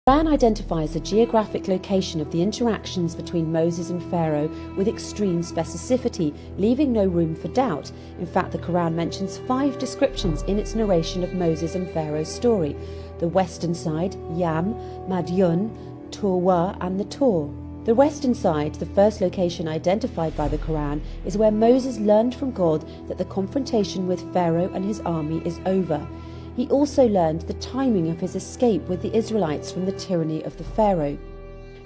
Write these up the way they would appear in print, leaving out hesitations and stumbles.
The Quran identifies the geographic location of the interactions between Moses and Pharaoh with extreme specificity, leaving no room for doubt. In fact, the Quran mentions 5 descriptions in its narration of Moses and Pharaoh's story: the western side, Yam, Madyun, Turwa and the Tor. The western side, the first location identified by the Quran, is where Moses learned from God that the confrontation with Pharaoh and his army is over. He also learned the timing of his escape with the Israelites from the tyranny of the Pharaoh.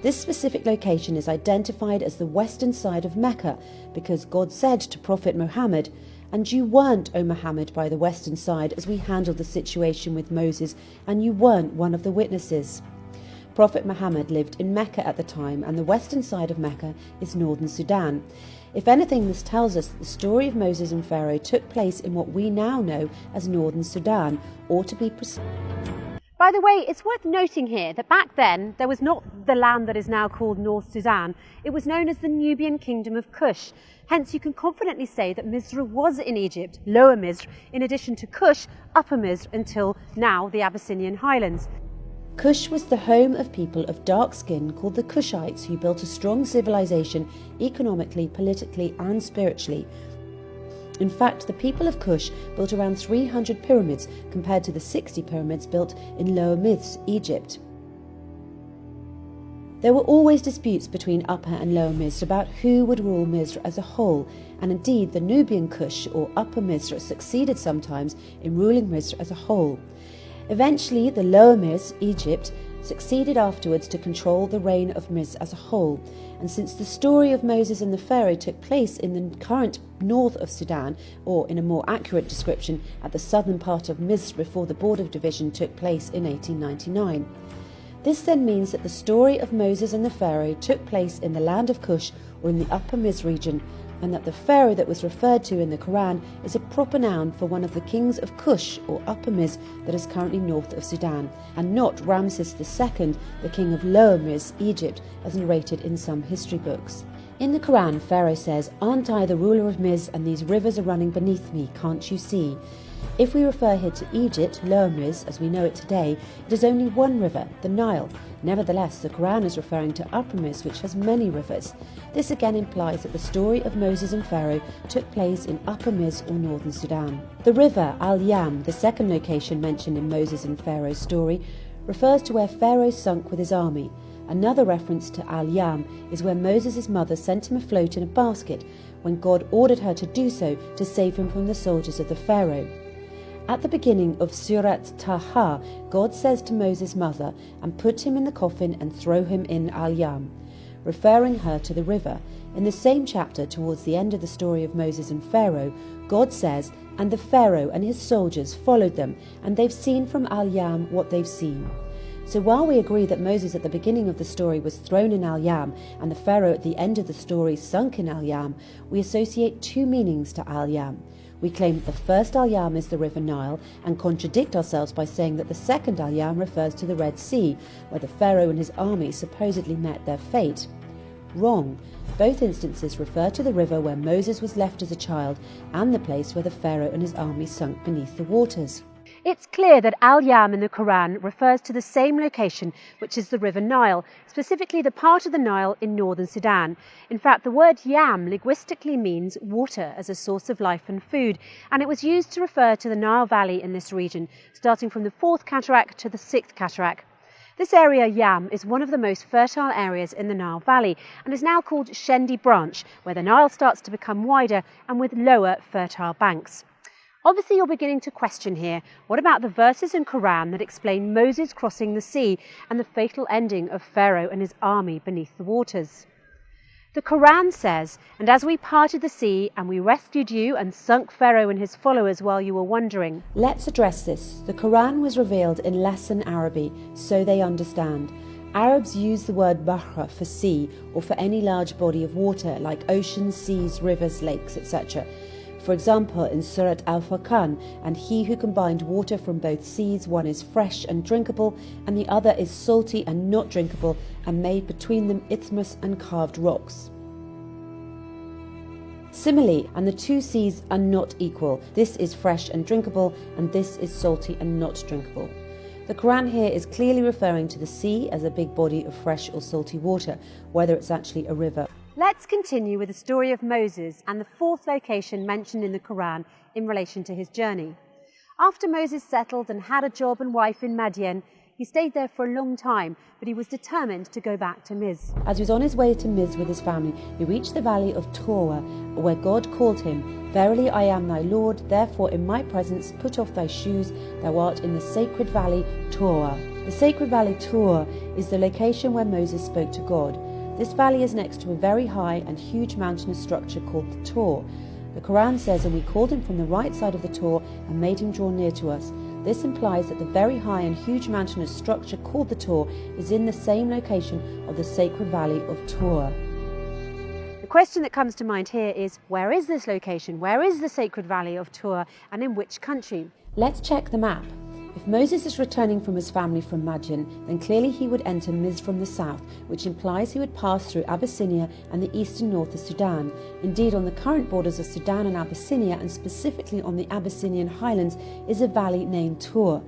This specific location is identified as the western side of Mecca because God said to Prophet Muhammad, "And you weren't, O Muhammad, by the western side as we handled the situation with Moses, and you weren't one of the witnesses." Prophet Muhammad lived in Mecca at the time, and the western side of Mecca is northern Sudan. If anything, this tells us that the story of Moses and Pharaoh took place in what we now know as northern Sudan, or to be precise. By the way, it's worth noting here that back then there was not the land that is now called North Sudan. It was known as the Nubian Kingdom of Kush. Hence you can confidently say that Misr was in Egypt, Lower Misr, in addition to Kush, Upper Misr, until now the Abyssinian Highlands. Kush was the home of people of dark skin called the Kushites, who built a strong civilization economically, politically and spiritually. In fact, the people of Kush built around 300 pyramids compared to the 60 pyramids built in Lower Misr, Egypt. There were always disputes between Upper and Lower Misr about who would rule Misr as a whole, and indeed the Nubian Kush or Upper Misr succeeded sometimes in ruling Misr as a whole. Eventually, the Lower Misr, Egypt, succeeded afterwards to control the reign of Misr as a whole. And since the story of Moses and the Pharaoh took place in the current north of Sudan, or in a more accurate description, at the southern part of Misr before the border division took place in 1899. This then means that the story of Moses and the Pharaoh took place in the land of Kush, or in the Upper Misr region, and that the Pharaoh that was referred to in the Quran is a proper noun for one of the kings of Kush or Upper Misr that is currently north of Sudan, and not Ramses II, the king of Lower Misr, Egypt, as narrated in some history books. In the Quran, Pharaoh says, "Aren't I the ruler of Misr, and these rivers are running beneath me, can't you see?" If we refer here to Egypt, Lower Misr, as we know it today, it is only one river, the Nile. Nevertheless, the Quran is referring to Upper Misr, which has many rivers. This again implies that the story of Moses and Pharaoh took place in Upper Misr or northern Sudan. The river Al-Yam, the second location mentioned in Moses and Pharaoh's story, refers to where Pharaoh sunk with his army. Another reference to Al-Yam is where Moses' mother sent him afloat in a basket when God ordered her to do so to save him from the soldiers of the Pharaoh. At the beginning of Surat Taha, God says to Moses' mother, "And put him in the coffin and throw him in Al-Yam," referring her to the river. In the same chapter, towards the end of the story of Moses and Pharaoh, God says, "And the Pharaoh and his soldiers followed them, and they've seen from Al-Yam what they've seen." So while we agree that Moses at the beginning of the story was thrown in Al-Yam and the Pharaoh at the end of the story sunk in Al-Yam, we associate 2 meanings to Al-Yam. We claim that the first Al-Yam is the River Nile and contradict ourselves by saying that the second Al-Yam refers to the Red Sea, where the Pharaoh and his army supposedly met their fate. Wrong. Both instances refer to the river where Moses was left as a child and the place where the Pharaoh and his army sunk beneath the waters. It's clear that Al-Yam in the Quran refers to the same location, which is the River Nile, specifically the part of the Nile in northern Sudan. In fact, the word yam linguistically means water as a source of life and food, and it was used to refer to the Nile Valley in this region, starting from the 4th cataract to the 6th cataract. This area, Yam, is one of the most fertile areas in the Nile Valley and is now called Shendi Branch, where the Nile starts to become wider and with lower fertile banks. Obviously, you're beginning to question here, what about the verses in Quran that explain Moses crossing the sea and the fatal ending of Pharaoh and his army beneath the waters? The Quran says, "And as we parted the sea, and we rescued you and sunk Pharaoh and his followers while you were wandering." Let's address this. The Quran was revealed in Lesson Arabic, so they understand. Arabs use the word bahra for sea or for any large body of water like oceans, seas, rivers, lakes, etc. For example, in Surat Al-Furqan, "And he who combined water from both seas, one is fresh and drinkable, and the other is salty and not drinkable, and made between them isthmus and carved rocks." Similarly, "And the 2 seas are not equal. This is fresh and drinkable, and this is salty and not drinkable." The Quran here is clearly referring to the sea as a big body of fresh or salty water, whether it's actually a river. Let's continue with the story of Moses and the fourth location mentioned in the Quran in relation to his journey. After Moses settled and had a job and wife in Madian, he stayed there for a long time, but he was determined to go back to Miz. As he was on his way to Miz with his family, he reached the valley of Torah, where God called him, "Verily I am thy Lord, therefore in my presence put off thy shoes, thou art in the sacred valley Torah." The sacred valley Torah is the location where Moses spoke to God. This valley is next to a very high and huge mountainous structure called the Tor. The Quran says, "And we called him from the right side of the Tor and made him draw near to us." This implies that the very high and huge mountainous structure called the Tor is in the same location of the sacred valley of Torah. The question that comes to mind here is, where is this location? Where is the sacred valley of Torah, and in which country? Let's check the map. If Moses is returning from his family from Madian, then clearly he would enter Miz from the south, which implies he would pass through Abyssinia and the eastern north of Sudan. Indeed, on the current borders of Sudan and Abyssinia, and specifically on the Abyssinian highlands, is a valley named Tor.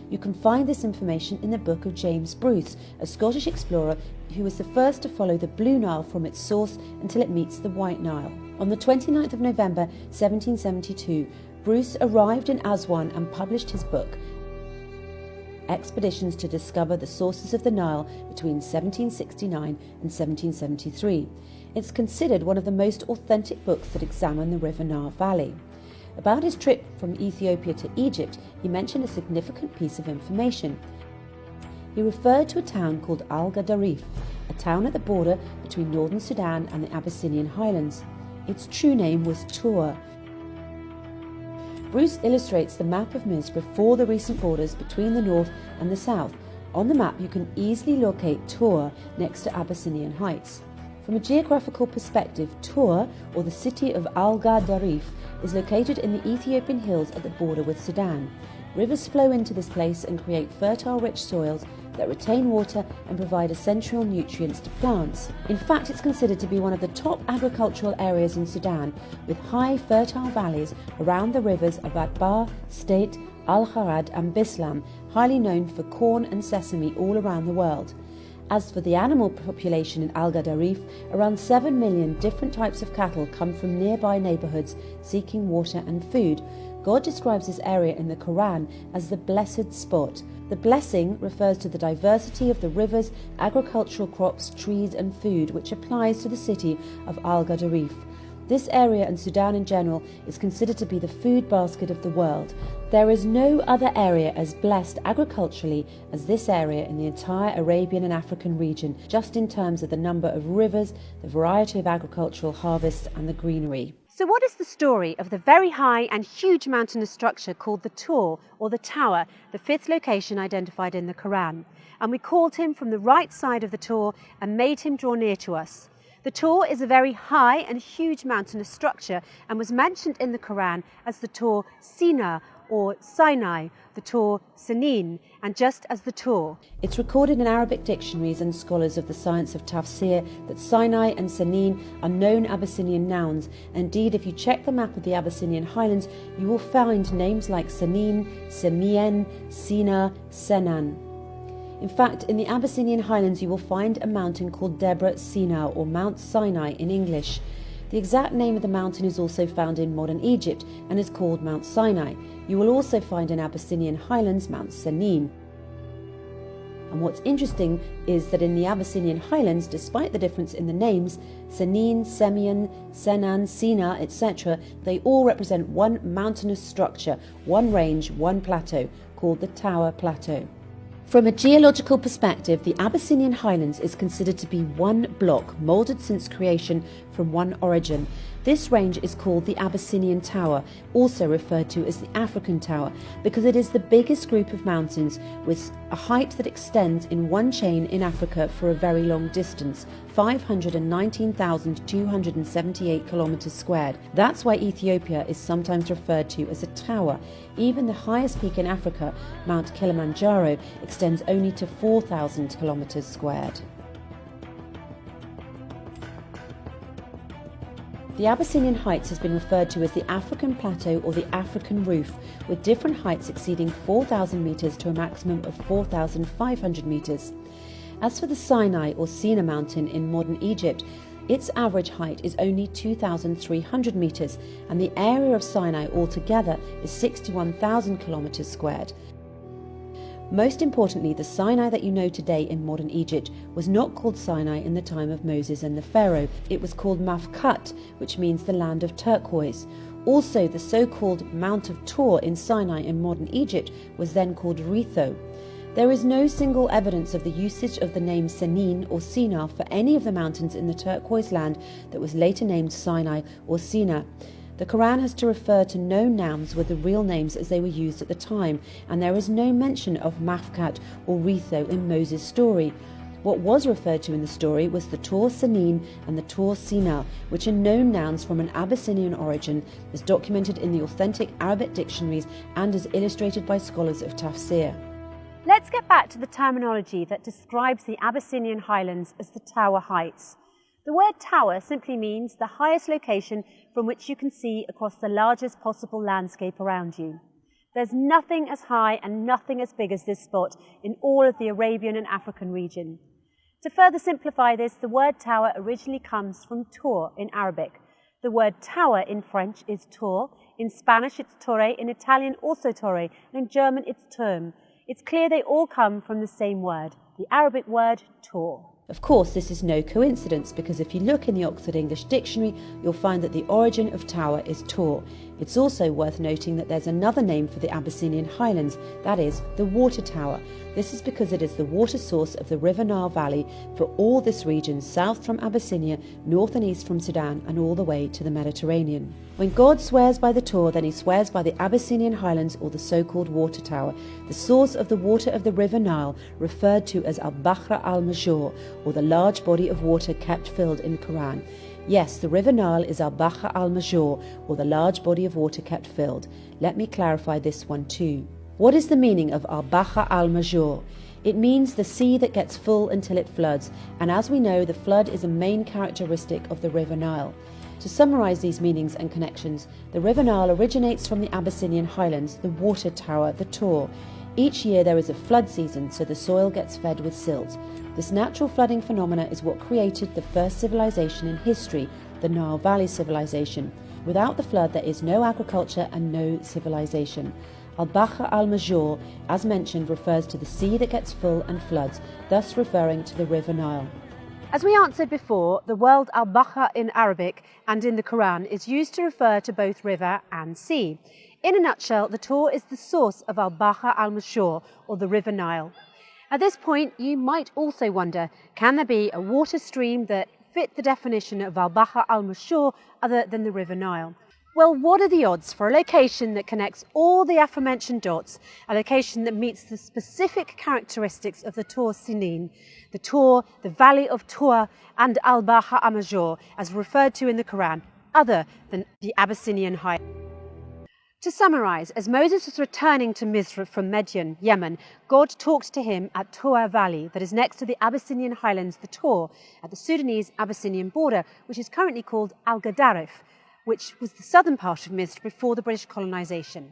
You can find this information in the book of James Bruce, a Scottish explorer who was the first to follow the Blue Nile from its source until it meets the White Nile. On the 29th of November 1772, Bruce arrived in Aswan and published his book, Expeditions to Discover the Sources of the Nile, between 1769 and 1773. It's considered one of the most authentic books that examine the River Nile Valley. About his trip from Ethiopia to Egypt, he mentioned a significant piece of information. He referred to a town called Al-Gadarif, a town at the border between northern Sudan and the Abyssinian highlands. Its true name was Tor. Bruce illustrates the map of Miz before the recent borders between the north and the south. On the map you can easily locate Tor next to Abyssinian Heights. From a geographical perspective, Tor, or the city of Al-Gadarif, is located in the Ethiopian hills at the border with Sudan. Rivers flow into this place and create fertile, rich soils that retain water and provide essential nutrients to plants. In fact, it's considered to be one of the top agricultural areas in Sudan, with high, fertile valleys around the rivers of Atbah, State, Al-Harad and Bislam, highly known for corn and sesame all around the world. As for the animal population in Al-Gadarif, around 7 million different types of cattle come from nearby neighbourhoods seeking water and food. God describes this area in the Quran as the blessed spot. The blessing refers to the diversity of the rivers, agricultural crops, trees and food, which applies to the city of Al-Gadarif. This area and Sudan in general is considered to be the food basket of the world. There is no other area as blessed agriculturally as this area in the entire Arabian and African region, just in terms of the number of rivers, the variety of agricultural harvests and the greenery. So what is the story of the very high and huge mountainous structure called the Tor, or the Tower, the fifth location identified in the Quran? And we called him from the right side of the Tor and made him draw near to us. The Tor is a very high and huge mountainous structure and was mentioned in the Quran as the Tor Sina or Sinai, the Tor Sanin, and just as the Tor. It's recorded in Arabic dictionaries and scholars of the science of tafsir that Sinai and Sanin are known Abyssinian nouns. Indeed, if you check the map of the Abyssinian highlands, you will find names like Sanin, Semien, Sina, Senan. In fact, in the Abyssinian highlands you will find a mountain called Debre Sina, or Mount Sinai in English. The exact name of the mountain is also found in modern Egypt and is called Mount Sinai. You will also find in Abyssinian highlands Mount Sanin. And what's interesting is that in the Abyssinian highlands, despite the difference in the names, Sanin, Semien, Senan, Sina, etc., they all represent one mountainous structure, one range, one plateau, called the Tower Plateau. From a geological perspective, the Abyssinian highlands is considered to be one block, moulded since creation from one origin. This range is called the Abyssinian Tower, also referred to as the African Tower, because it is the biggest group of mountains with a height that extends in one chain in Africa for a very long distance, 519,278 kilometers squared. That's why Ethiopia is sometimes referred to as a tower. Even the highest peak in Africa, Mount Kilimanjaro, extends only to 4,000 kilometers squared. The Abyssinian Heights has been referred to as the African Plateau or the African Roof, with different heights exceeding 4,000 metres to a maximum of 4,500 metres. As for the Sinai or Sina mountain in modern Egypt, its average height is only 2,300 metres, and the area of Sinai altogether is 61,000 kilometres squared. Most importantly, the Sinai that you know today in modern Egypt was not called Sinai in the time of Moses and the Pharaoh. It was called Mafkat, which means the land of turquoise. Also, the so-called Mount of Tor in Sinai in modern Egypt was then called Retho. There is no single evidence of the usage of the name Senin or Sina for any of the mountains in the turquoise land that was later named Sinai or Sina. The Quran has to refer to known nouns with the real names as they were used at the time, and there is no mention of Mafkat or Retho in Moses' story. What was referred to in the story was the Tor Senin and the Tor Sina, which are known nouns from an Abyssinian origin, as documented in the authentic Arabic dictionaries and as illustrated by scholars of tafsir. Let's get back to the terminology that describes the Abyssinian highlands as the Tower Heights. The word tower simply means the highest location from which you can see across the largest possible landscape around you. There's nothing as high and nothing as big as this spot in all of the Arabian and African region. To further simplify this, the word tower originally comes from tour in Arabic. The word tower in French is tour, in Spanish it's torre, in Italian also torre, and in German it's Turm. It's clear they all come from the same word, the Arabic word tour. Of course, this is no coincidence, because if you look in the Oxford English Dictionary, you'll find that the origin of tower is tor. It's also worth noting that there's another name for the Abyssinian highlands, that is, the water tower. This is because it is the water source of the River Nile Valley for all this region south from Abyssinia, north and east from Sudan, and all the way to the Mediterranean. When God swears by the Tor, then he swears by the Abyssinian highlands, or the so-called water tower, the source of the water of the River Nile, referred to as al-Bahra al-Major, or the large body of water kept filled in the Quran. Yes, the River Nile is al-Bahra al-Major, or the large body of water kept filled. Let me clarify this one too. What is the meaning of al-Bahra al-Major? It means the sea that gets full until it floods, and as we know, the flood is a main characteristic of the River Nile. To summarise these meanings and connections, the River Nile originates from the Abyssinian highlands, the water tower, the Tor. Each year there is a flood season, so the soil gets fed with silt. This natural flooding phenomena is what created the first civilization in history, the Nile Valley civilization. Without the flood, there is no agriculture and no civilization. Al-Bahra al-Major, as mentioned, refers to the sea that gets full and floods, thus referring to the River Nile. As we answered before, the word al-Bahra in Arabic and in the Quran is used to refer to both river and sea. In a nutshell, the Tor is the source of al-Bahra al-Major, or the River Nile. At this point, you might also wonder, can there be a water stream that fit the definition of al-Bahra al-Major other than the River Nile? Well, what are the odds for a location that connects all the aforementioned dots, a location that meets the specific characteristics of the Tor Sinin, the Tor, the Valley of Tor, and al-Bahra al-Major, as referred to in the Quran, other than the Abyssinian Heights? To summarise, as Moses was returning to Misr from Midian, Yemen, God talked to him at Tor Valley, that is next to the Abyssinian highlands, the Tor, at the Sudanese-Abyssinian border, which is currently called Al-Gadarif, which was the southern part of Misr before the British colonisation.